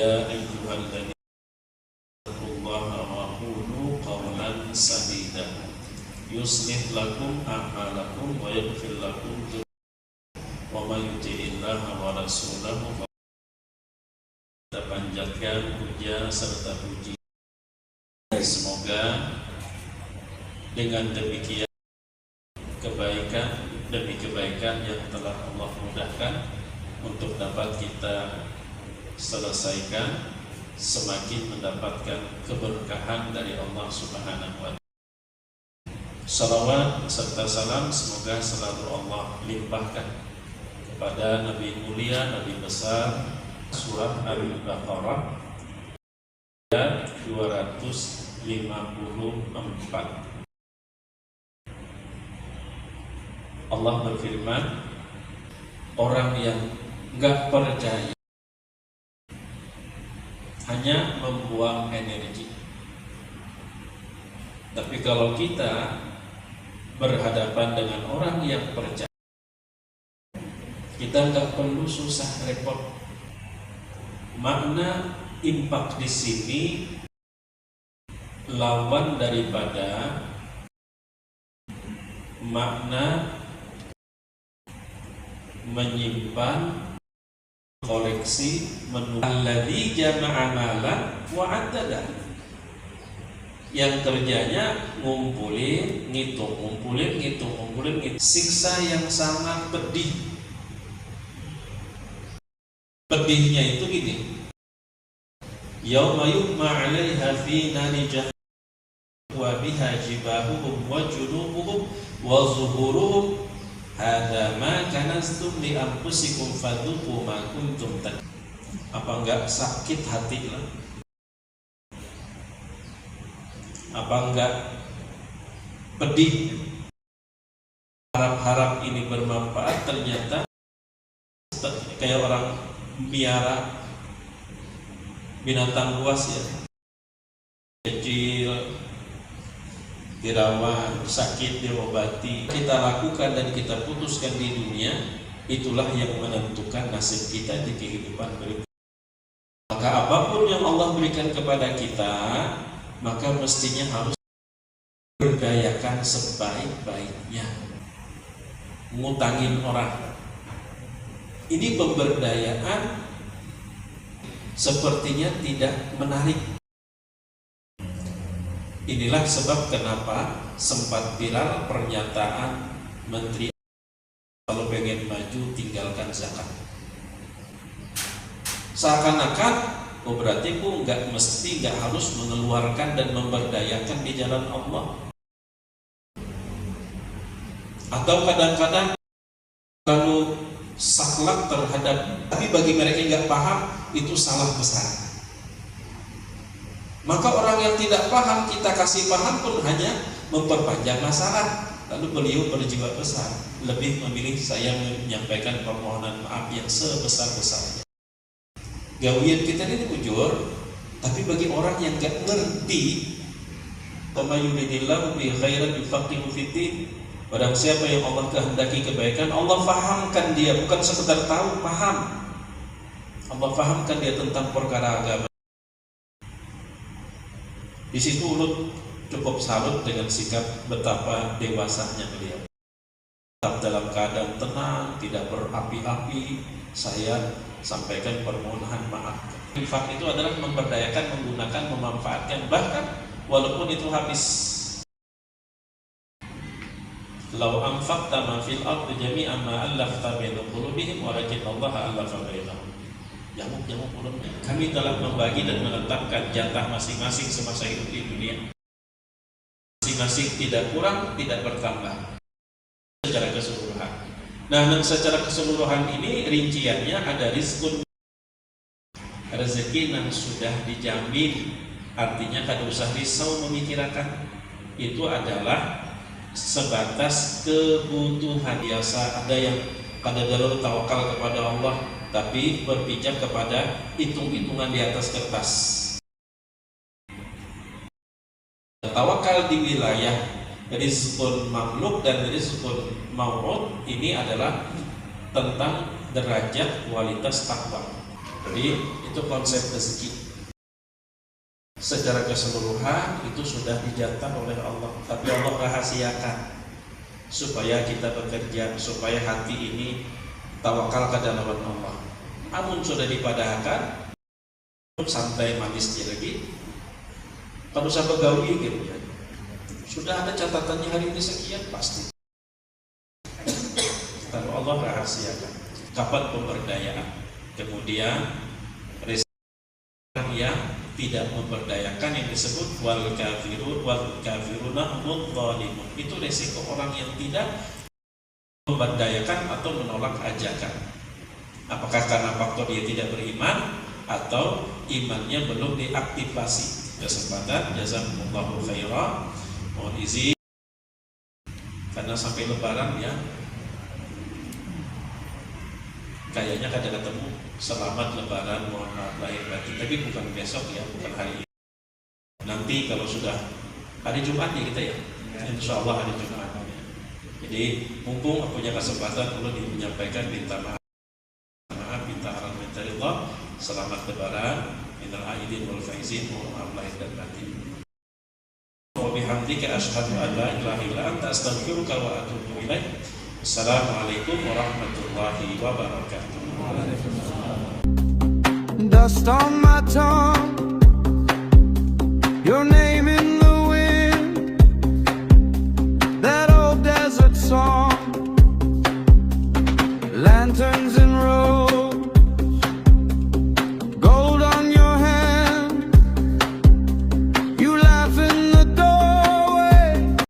يا أيها الذين اتقوا الله وقولوا قولا سديدا يصلح لكم أعمالكم ويغفر لكم ذنوبكم ومن يطع الله ورسوله kita panjatkan puja serta puji. Semoga dengan demikian kebaikan demi kebaikan yang telah Allah mudahkan untuk dapat kita selesaikan, semakin mendapatkan keberkahan dari Allah Subhanahu wa Ta'ala. Salawat serta salam semoga selalu Allah limpahkan kepada Nabi mulia, Nabi besar, surah Al-Baqarah ayat 254. Allah berfirman, orang yang enggak percaya hanya membuang energi. Tapi kalau kita berhadapan dengan orang yang percaya, kita enggak perlu susah repot. Makna impak di sini lawan daripada makna menyimpan, koleksi, alladzi jama'a malan wa 'addada, yang kerjanya ngumpulin, ngitung. Siksa yang sangat pedih. Pedihnya itu gini, yauma yuhma 'alaiha fi nari jahannam wa biha jibahuhum wa junubuhum wa zuhuruhum hadza ma kanastum li anfusikum fadzuqu ma kuntum takdzibun. Apa enggak sakit hati lah? Apa enggak pedih? Harap-harap ini bermanfaat, ternyata kayak orang miara binatang buas ya, kecil, dirawat, sakit diobati, kita lakukan dan kita putuskan di dunia, itulah yang menentukan nasib kita di kehidupan berikutnya. Maka apapun yang Allah berikan kepada kita, maka mestinya harus berdayakan sebaik-baiknya. Ngutangin orang, ini pemberdayaan sepertinya tidak menarik. Inilah sebab kenapa sempat viral pernyataan Menteri, kalau pengen maju tinggalkan zakat. Seakan-akan berarti pun nggak harus mengeluarkan dan memberdayakan di jalan Allah. Atau kadang-kadang kalau saklek terhadap, tapi bagi mereka yang nggak paham itu salah besar. Maka orang yang tidak paham kita kasih paham pun hanya memperpanjang masalah. Lalu beliau berjiwa besar, lebih memilih saya menyampaikan permohonan maaf yang sebesar-besarnya. Gawian kita ini jujur, tapi bagi orang yang nggak ngerti, bi khairan yufaqihu fiddin. Barang siapa yang Allah kehendaki kebaikan, Allah fahamkan dia, bukan sekedar tahu, paham. Allah fahamkan dia tentang perkara agama. Di situ Ulut cukup salut dengan sikap betapa dewasanya beliau. Tetap dalam keadaan tenang, tidak berapi-api, saya sampaikan permohonan maaf. Infak itu adalah memberdayakan, menggunakan, memanfaatkan, bahkan walaupun itu habis. Lau anfaqta ma fil ardi jami'an ma allafta baina qulubihim walakin Allah allafa bainahum. Jamuk ulun, kami telah membagi dan menetapkan jatah masing-masing semasa hidup di dunia. Masing-masing tidak kurang, tidak bertambah secara keseluruhan. Nah, secara keseluruhan ini rinciannya ada rizqun, rezeki yang sudah dijamin. Artinya kada usah risau memikirkan, itu adalah sebatas kebutuhan biasa. Ada yang kada dalil tawakal kepada Allah, tapi berpijak kepada hitung-hitungan di atas kertas. Tawakal di wilayah rizqun mamluk dan rizqun maw'ud ini adalah tentang derajat kualitas takwa. Jadi itu konsep rezeki. Secara keseluruhan itu sudah dijatah oleh Allah, tapi Allah rahasiakan supaya kita bekerja, supaya hati ini tawakal kepada Allah. Amun sudah dipadahkan, santai manis lagi, kalau sampai gauli gitu ya. Sudah ada catatannya hari ini sekian pasti. Kalau Allah rahasiakan kapan pemberdayaan, kemudian yang tidak memberdayakan yang disebut wal kafiruna hum dzalimun. Itu resiko orang yang tidak memberdayakan atau menolak ajakan. Apakah karena faktor dia tidak beriman atau imannya belum diaktifasi? Kesempatan jazakumullahu khairan. Mohon izin karena sampai lebaran ya kayaknya kada ketemu. Selamat lebaran, mohon maaf lahir batin, tapi bukan besok ya, bukan hari ini. Nanti kalau sudah hari Jumat ya kita ya, insya Allah hari Jumat. Jadi mumpung punya kesempatan perlu menyampaikan minta maaf, minta haram, minta ridha. Selamat lebaran, minal aidin wal faizin, mohon maaf lahir dan batin. Wa bihamdika asyhadu an la ilaha illa anta astaghfiruka wa atubu ilaik. Assalamualaikum warahmatullahi wabarakatuh. Dust on my tongue.